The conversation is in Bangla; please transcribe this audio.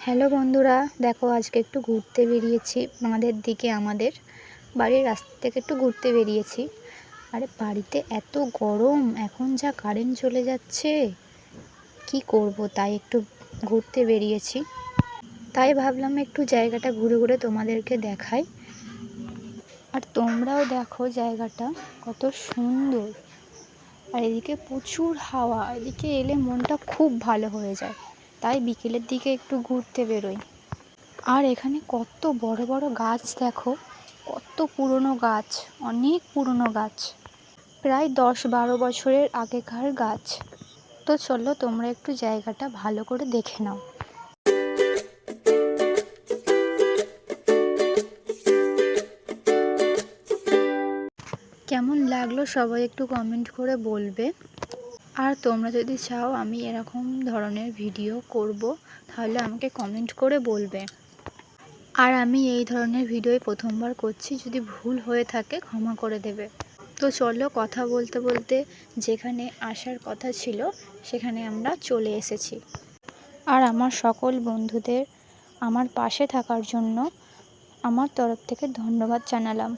হ্যালো বন্ধুরা, দেখো আজকে একটু ঘুরতে বেরিয়েছি আমাদের বাড়ির রাস্তা থেকে একটু ঘুরতে বেরিয়েছি। আরে বাড়িতে এত গরম, এখন যা কারেন্ট চলে যাচ্ছে, কি করব, তাই একটু ঘুরতে বেরিয়েছি। তাই ভাবলাম একটু জায়গাটা ঘুরে ঘুরে তোমাদেরকে দেখাই, আর তোমরাও দেখো জায়গাটা কত সুন্দর। আর এদিকে প্রচুর হাওয়া, এদিকে এলে মনটা খুব ভালো হয়ে যায়, তাই বিকেলের দিকে একটু ঘুরতে বেরোই। আর এখানে কত বড় বড় গাছ দেখো, কত পুরনো গাছ, অনেক পুরনো গাছ, প্রায় 10-12 বছরের আগেকার গাছ। তো চলো তোমরা একটু জায়গাটা ভালো করে দেখে নাও। কেমন লাগলো সবাই একটু কমেন্ট করে বলবে। আর তোমরা যদি চাও আমি এরকম ধরনের ভিডিও করব, তাহলে আমাকে কমেন্ট করে বলবে। আর আমি এই ধরনের ভিডিও প্রথমবার করছি, যদি ভুল হয়ে থাকে ক্ষমা করে দেবে। তো চলো, কথা বলতে বলতে যেখানে আসার কথা ছিল সেখানে আমরা চলে এসেছি। আর আমার সকল বন্ধুদের আমার পাশে থাকার জন্য আমার তরফ থেকে ধন্যবাদ জানালাম।